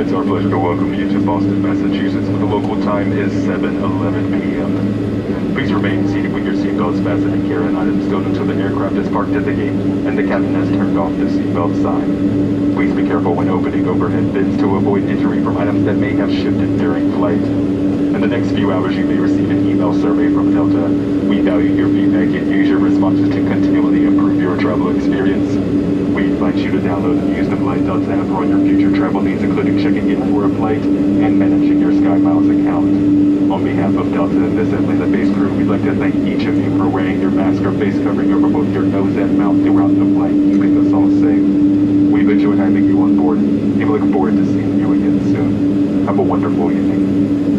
It's our pleasure to welcome you to Boston, Massachusetts. The local time is 7:11 p.m. Please remain seated with your seatbelts fastened and carry-on items stowed until the aircraft is parked at the gate and the captain has turned off the seatbelt sign. Please be careful when opening overhead bins to avoid injury from items that may have shifted during flight. In the next few hours, you may receive an email survey from Delta. We value your feedback and use your responses to continually improve your travel experience. We invite you to download and use the Flight Delta app for all your future travel needs, including checking in for a flight and managing your SkyMiles account. On behalf of Delta and this Atlanta-based crew, we'd like to thank each of you for wearing your mask or face covering over both your nose and mouth throughout the flight, keeping us all safe. We've enjoyed having you on board, and we look forward to seeing you again soon. Have a wonderful evening.